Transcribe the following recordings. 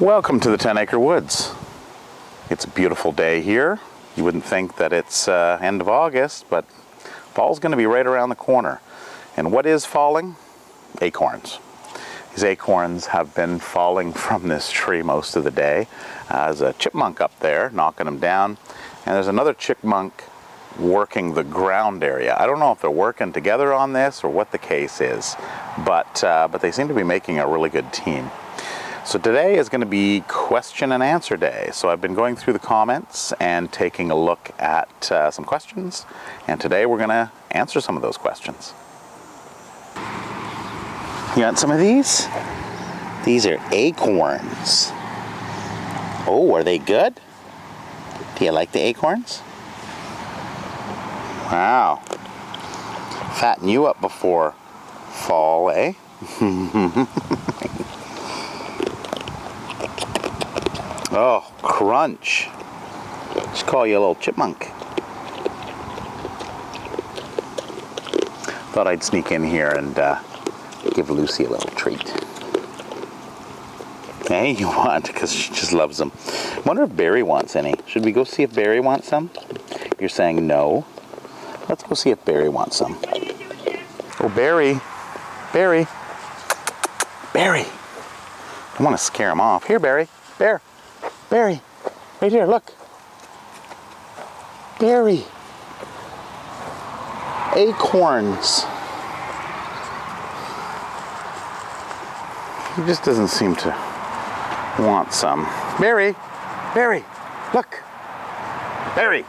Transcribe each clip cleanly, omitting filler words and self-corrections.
Welcome to the 10-acre woods. It's a beautiful day here. You wouldn't think that it's end of August, but fall's going to be right around the corner. And what is falling? Acorns. These acorns have been falling from this tree most of the day. There's a chipmunk up there knocking them down, and there's another chipmunk working the ground area. I don't know if they're working together on this or what the case is, but they seem to be making a really good team. So today is going to be question and answer day. So I've been going through the comments and taking a look at some questions, and today we're going to answer some of those questions. You want some of these? These are acorns. Oh, are they good? Do you like the acorns? Wow. Fatten you up before fall, eh? Oh, crunch. Just call you a little chipmunk. Thought I'd sneak in here and give Lucy a little treat. Hey, you want? Because she just loves them. I wonder if Barry wants any. Should we go see if Barry wants some? You're saying no. Let's go see if Barry wants some. Oh, Barry. Barry. Barry. I want to scare him off. Here, Barry. Bear. Barry. Right here, look. Barry. Acorns. He just doesn't seem to want some. Barry. Barry. Look. Barry.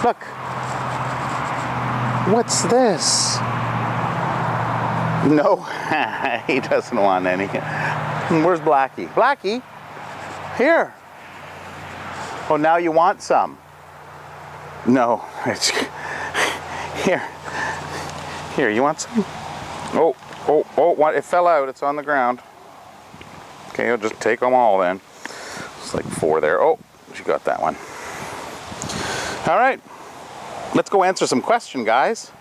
Look. What's this? No, he doesn't want any. Where's Blackie? Blackie, here. Oh, now you want some? No, it's here. Here, you want some? Oh, what? It fell out. It's on the ground. Okay, I'll just take them all then. It's like 4 there. Oh, she got that one. All right. Let's go answer some questions, guys.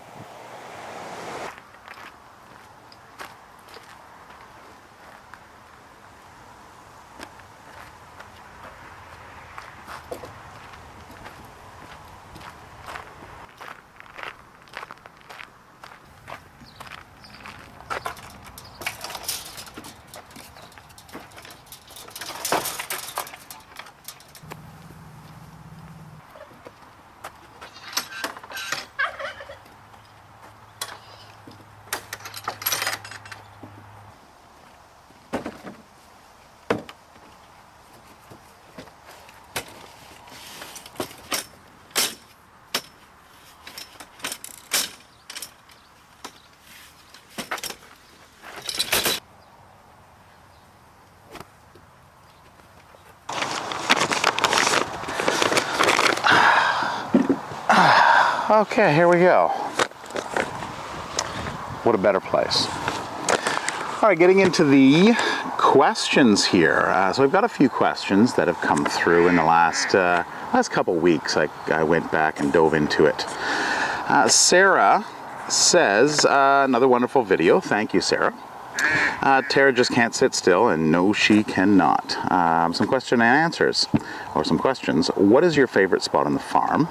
Okay, here we go. What a better place. All right, getting into the questions here. So we've got a few questions that have come through in the last couple weeks. I went back and dove into it. Sarah says, another wonderful video. Thank you, Sarah. Tara just can't sit still, and no, she cannot. Some question and answers, or some questions. What is your favorite spot on the farm?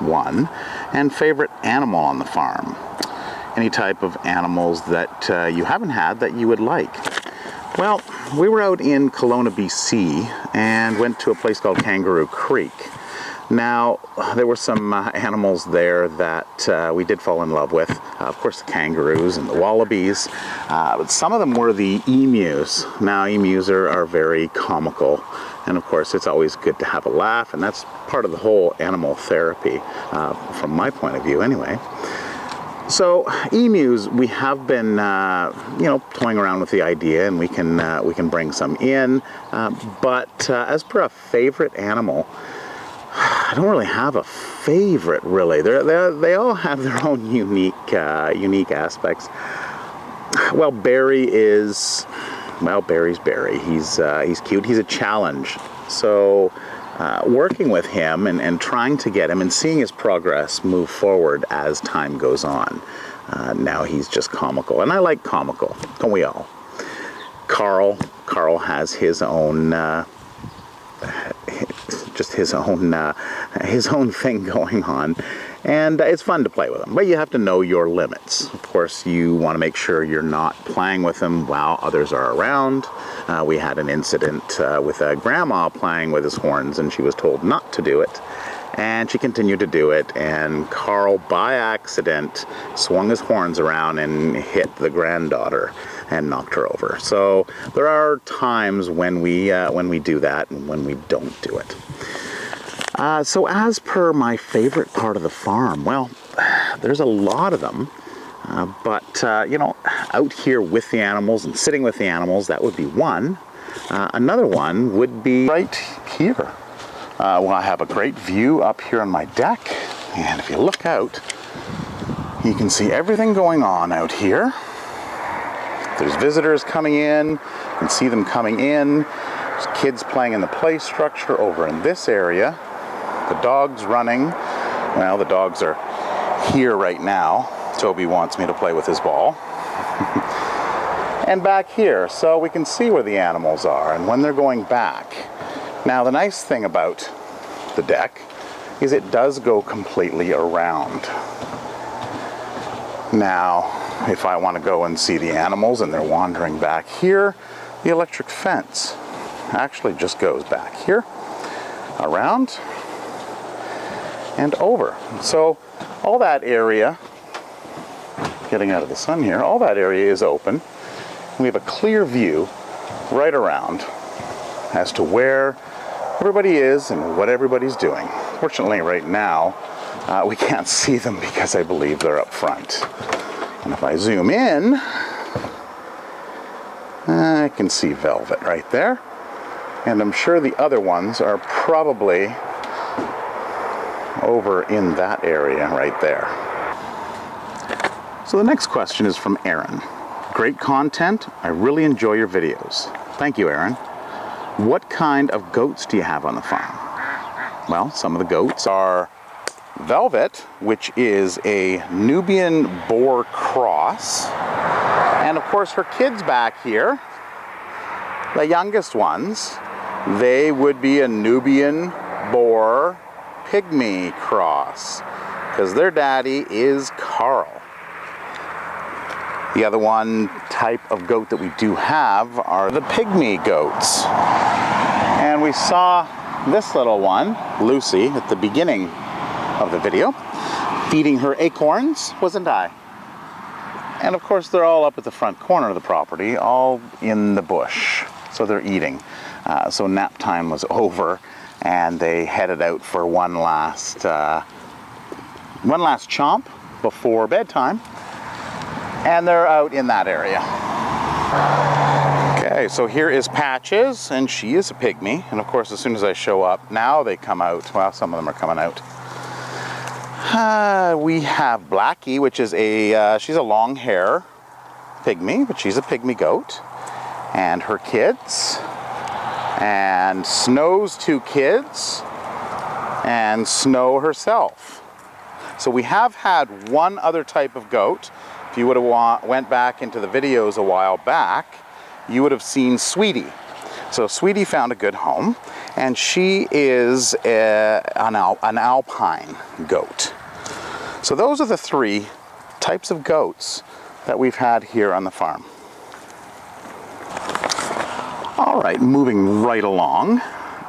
1, and favorite animal on the farm. Any type of animals that you haven't had that you would like. Well, we were out in Kelowna, BC, and went to a place called Kangaroo Creek. Now, there were some animals there that we did fall in love with. Of course, the kangaroos and the wallabies. But some of them were the emus. Now, emus are very comical. And of course, it's always good to have a laugh, and that's part of the whole animal therapy, from my point of view anyway. So emus, we have been, toying around with the idea, and we can bring some in. But as per a favorite animal, I don't really have a favorite, really. They all have their own unique aspects. Well, Barry's Barry. He's cute. He's a challenge. So working with him and trying to get him and seeing his progress move forward as time goes on. Now he's just comical. And I like comical, don't we all? Carl, Carl has his own just his own thing going on, and it's fun to play with them, but you have to know your limits. Of course, you want to make sure you're not playing with them while others are around. We had an incident with a grandma playing with his horns, and she was told not to do it, and she continued to do it, and Carl, by accident, swung his horns around and hit the granddaughter and knocked her over. So there are times when we do that and when we don't do it. So as per my favorite part of the farm, well, there's a lot of them, but you know, out here with the animals and sitting with the animals, that would be one. Another one would be right here. Well, I have a great view up here on my deck, and if you look out, you can see everything going on out here. There's visitors coming in, you can see them coming in. There's kids playing in the play structure over in this area. The dogs running. Well, the dogs are here right now. Toby wants me to play with his ball. And back here, so we can see where the animals are and when they're going back. Now, the nice thing about the deck is it does go completely around. Now, if I want to go and see the animals and they're wandering back here, the electric fence actually just goes back here, around, and over. So all that area, getting out of the sun here, all that area is open. We have a clear view right around as to where everybody is and what everybody's doing. Fortunately, right now, we can't see them because I believe they're up front. And if I zoom in, I can see Velvet right there. And I'm sure the other ones are probably over in that area right there. So the next question is from Erin. Great content. I really enjoy your videos. Thank you, Erin. What kind of goats do you have on the farm? Well, some of the goats are Velvet, which is a Nubian Boar cross. And of course her kids back here, the youngest ones, they would be a Nubian Boar Pygmy cross, because their daddy is Carl. The other one type of goat that we do have are the pygmy goats. And we saw this little one, Lucy, at the beginning of the video, feeding her acorns, wasn't I? And of course they're all up at the front corner of the property, all in the bush, so they're eating. So nap time was over, and they headed out for one last chomp before bedtime, and they're out in that area. Okay, so here is Patches, and she is a pygmy, and of course as soon as I show up, now they come out. Well, some of them are coming out. We have Blackie, which is she's a long hair pygmy, but she's a pygmy goat, and her kids, and Snow's two kids, and Snow herself. So we have had one other type of goat. If you would have went back into the videos a while back, you would have seen Sweetie. So Sweetie found a good home, and she is an alpine goat. So those are the three types of goats that we've had here on the farm. All right, moving right along,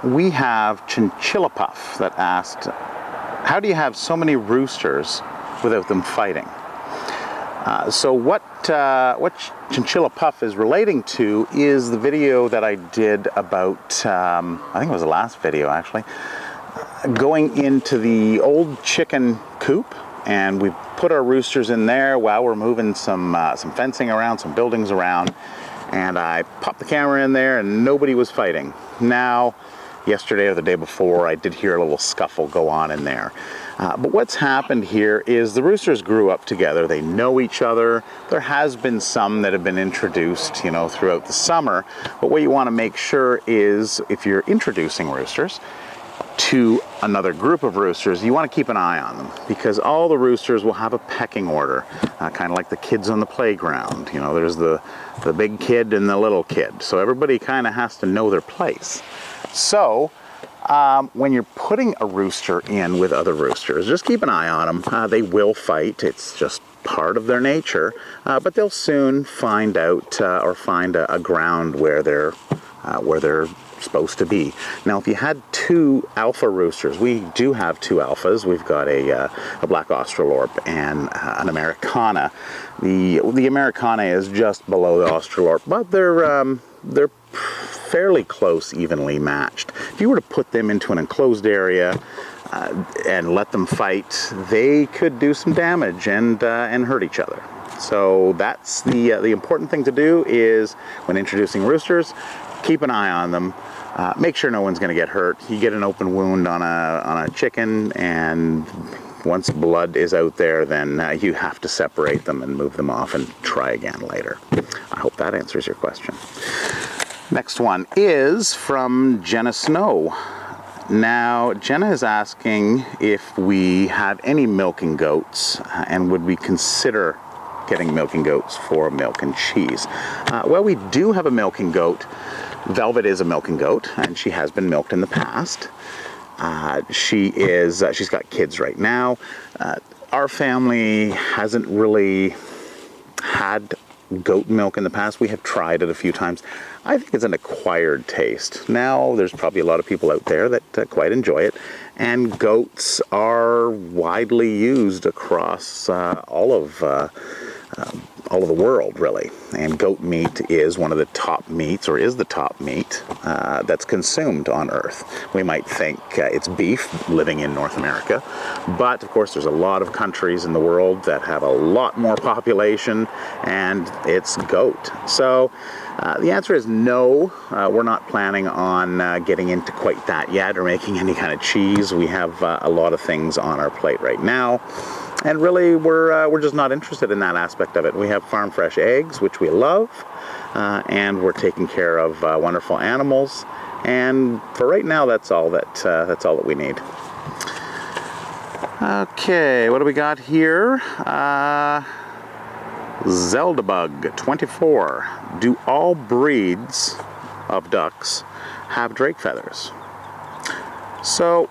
we have Chinchilla Puff that asked, how do you have so many roosters without them fighting? So what Chinchilla Puff is relating to is the video that I did about, I think it was the last video actually, going into the old chicken coop, and we put our roosters in there while we're moving some fencing around, some buildings around, and I popped the camera in there and nobody was fighting. Now, yesterday or the day before, I did hear a little scuffle go on in there. But what's happened here is the roosters grew up together. They know each other. There has been some that have been introduced, you know, throughout the summer. But what you want to make sure is, if you're introducing roosters, to another group of roosters, you want to keep an eye on them, because all the roosters will have a pecking order, kind of like the kids on the playground. You know, there's the big kid and the little kid, so everybody kind of has to know their place. So when you're putting a rooster in with other roosters, just keep an eye on them. They will fight. It's just part of their nature, but they'll soon find out or find a ground where they're supposed to be. Now, if you had two alpha roosters, we do have two alphas. We've got a black Australorp and an Americana. The Americana is just below the Australorp, but they're fairly close, evenly matched. If you were to put them into an enclosed area and let them fight, they could do some damage and hurt each other. So that's the important thing to do is when introducing roosters, keep an eye on them. Make sure no one's going to get hurt. You get an open wound on a chicken, and once blood is out there, then you have to separate them and move them off and try again later. I hope that answers your question. Next one is from Jenna Snow. Now, Jenna is asking if we have any milking goats, and would we consider getting milking goats for milk and cheese. Well, we do have a milking goat. Velvet is a milking goat, and she has been milked in the past. She's got kids right now. Our family hasn't really had goat milk in the past. We have tried it a few times. I think it's an acquired taste. Now, there's probably a lot of people out there that quite enjoy it, and goats are widely used across all of the world, really. And goat meat is one of the top meats, or is the top meat that's consumed on Earth. We might think it's beef living in North America, but of course there's a lot of countries in the world that have a lot more population, and it's goat. So the answer is no. We're not planning on getting into quite that yet, or making any kind of cheese. We have a lot of things on our plate right now. And really, we're just not interested in that aspect of it. We have farm fresh eggs, which we love, and we're taking care of wonderful animals. And for right now, that's all that we need. Okay, what do we got here? Zeldabug 24. Do all breeds of ducks have drake feathers? So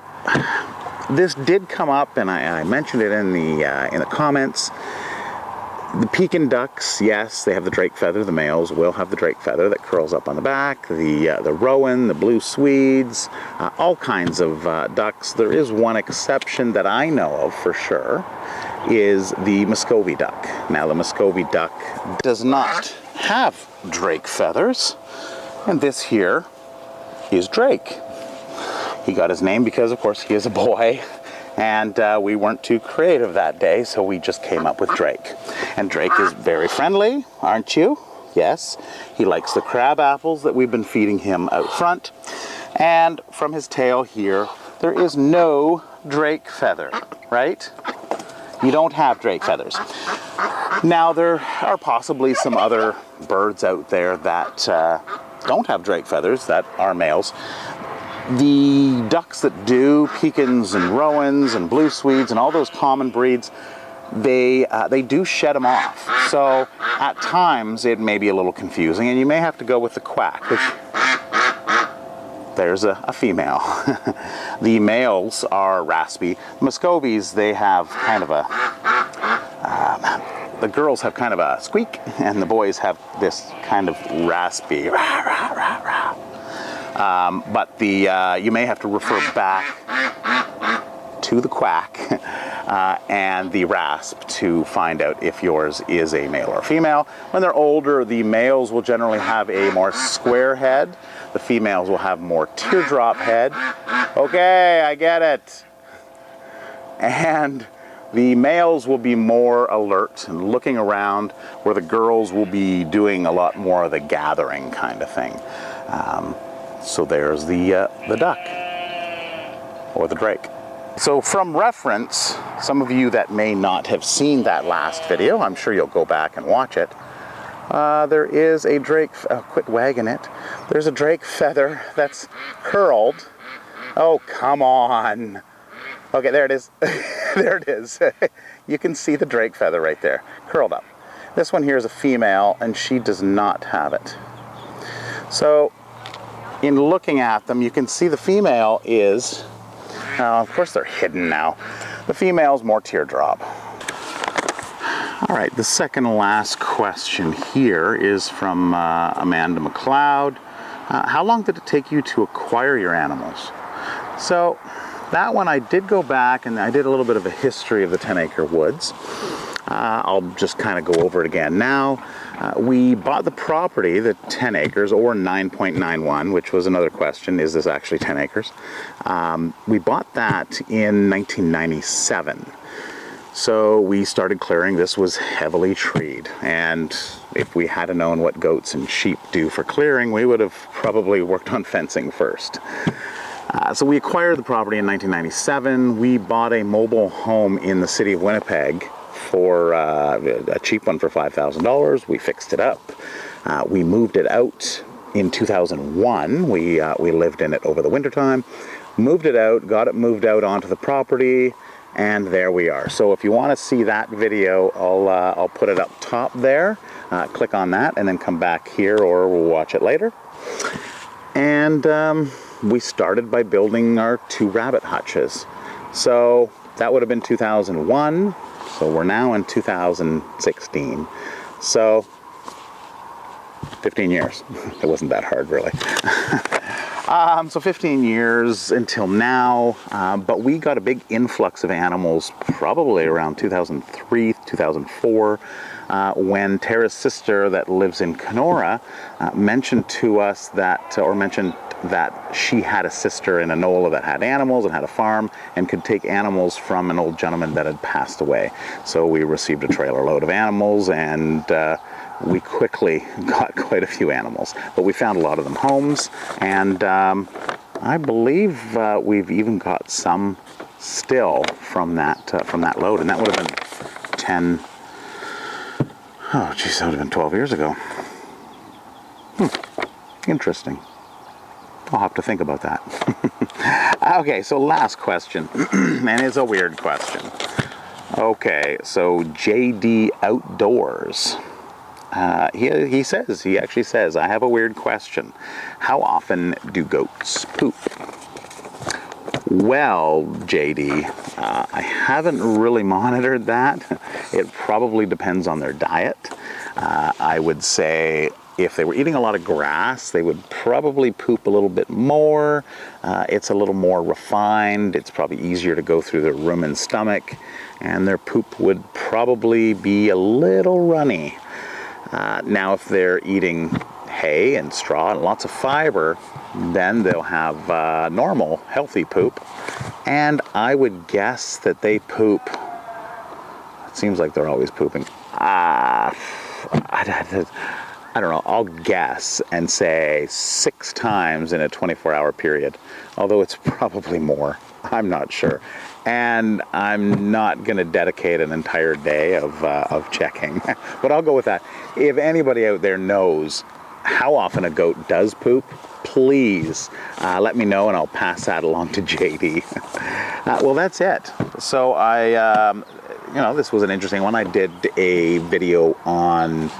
this did come up, and I mentioned it in the comments. The Pekin ducks, yes, they have the drake feather. The males will have the drake feather that curls up on the back. The rowan, the blue Swedes, all kinds of ducks. There is one exception that I know of for sure, is the Muscovy duck. Now, the Muscovy duck does not have drake feathers, and this here is Drake. He got his name because, of course, he is a boy, and we weren't too creative that day, so we just came up with Drake. And Drake is very friendly, aren't you? Yes. He likes the crab apples that we've been feeding him out front. And from his tail here, there is no drake feather, right? You don't have drake feathers. Now, there are possibly some other birds out there that don't have drake feathers, that are males. The ducks that do, Pekins and Rowans and Blue Swedes and all those common breeds, they do shed them off. So at times it may be a little confusing, and you may have to go with the quack, which there's a female. The males are raspy. Muscovies, they have kind of the girls have kind of a squeak, and the boys have this kind of raspy rah, rah, rah, rah. But you may have to refer back to the quack and the rasp to find out if yours is a male or female. When they're older, the males will generally have a more square head. The females will have more teardrop head. Okay, I get it. And the males will be more alert and looking around, where the girls will be doing a lot more of the gathering kind of thing. So there's the duck, or the drake. So from reference, some of you that may not have seen that last video, I'm sure you'll go back and watch it. There is a drake, quit wagging it. There's a drake feather that's curled Oh, come on. Okay, there it is. There it is. You can see the drake feather right there, curled up. This one here is a female, and she does not have it. So, in looking at them, you can see the female is, of course they're hidden now. The female's more teardrop. All right, the second to last question here is from Amanda McLeod. How long did it take you to acquire your animals? So, that one I did go back and I did a little bit of a history of the 10-acre woods. I'll just kind of go over it again now. We bought the property, the 10 acres, or 9.91, which was another question, is this actually 10 acres? We bought that in 1997. So we started clearing. This was heavily treed, and if we had known what goats and sheep do for clearing, we would have probably worked on fencing first. So we acquired the property in 1997. We bought a mobile home in the city of Winnipeg for a cheap one for $5,000. We fixed it up. We moved it out in 2001. We lived in it over the wintertime, moved it out, got it moved out onto the property, and there we are. So if you want to see that video, I'll put it up top there. Click on that and then come back here, or we'll watch it later. And we started by building our 2 rabbit hutches. So that would have been 2001. So we're now in 2016. So 15 years. It wasn't that hard, really. So 15 years until now, but we got a big influx of animals probably around 2003, 2004, when Tara's sister that lives in Kenora mentioned to us that, or mentioned that she had a sister in Enola that had animals and had a farm and could take animals from an old gentleman that had passed away. So we received a trailer load of animals, and we quickly got quite a few animals. But we found a lot of them homes, and I believe we've even got some still from that load, and that would have been 10. Oh, geez, that would have been 12 years ago. Interesting. I'll have to think about that. Okay, so last question, and it's a weird question. Okay, so JD Outdoors. He actually says, I have a weird question. How often do goats poop? Well, JD, I haven't really monitored that. It probably depends on their diet. I would say if they were eating a lot of grass, they would probably poop a little bit more. It's a little more refined. It's probably easier to go through their rumen stomach, and their poop would probably be a little runny. Now, if they're eating hay and straw and lots of fiber, then they'll have normal, healthy poop. And I would guess that they poop. It seems like they're always pooping. I don't know, I'll guess and say 6 times in a 24-hour period, although it's probably more. I'm not sure. And I'm not going to dedicate an entire day of checking, but I'll go with that. If anybody out there knows how often a goat does poop, please let me know, and I'll pass that along to JD. Well, that's it. So this was an interesting one. I did a video on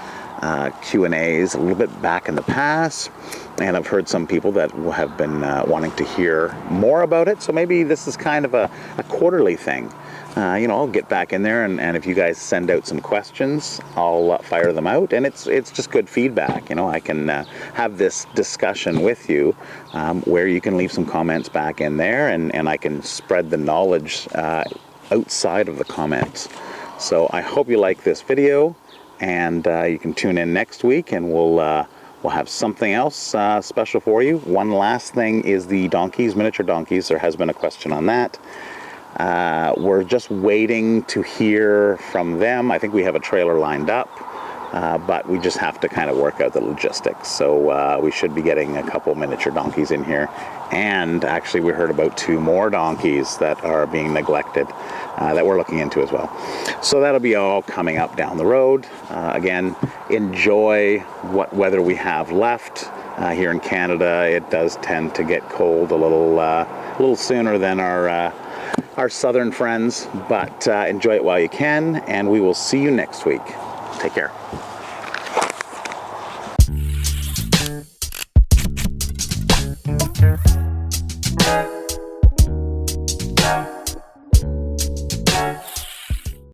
Q&As a little bit back in the past, and I've heard some people that have been wanting to hear more about it, so maybe this is kind of a quarterly thing. I'll get back in there, and if you guys send out some questions, I'll fire them out, and it's just good feedback. I can have this discussion with you where you can leave some comments back in there, and I can spread the knowledge outside of the comments. So I hope you like this video, and you can tune in next week, and we'll have something else special for you. One last thing is the donkeys, miniature donkeys. There has been a question on that. We're just waiting to hear from them. I think we have a trailer lined up, but we just have to kind of work out the logistics. So we should be getting a couple miniature donkeys in here. And actually we heard about 2 more donkeys that are being neglected that we're looking into as well. So that'll be all coming up down the road. Again, enjoy what weather we have left. Here in Canada, it does tend to get cold a little little sooner than our southern friends, but enjoy it while you can, and we will see you next week. Take care.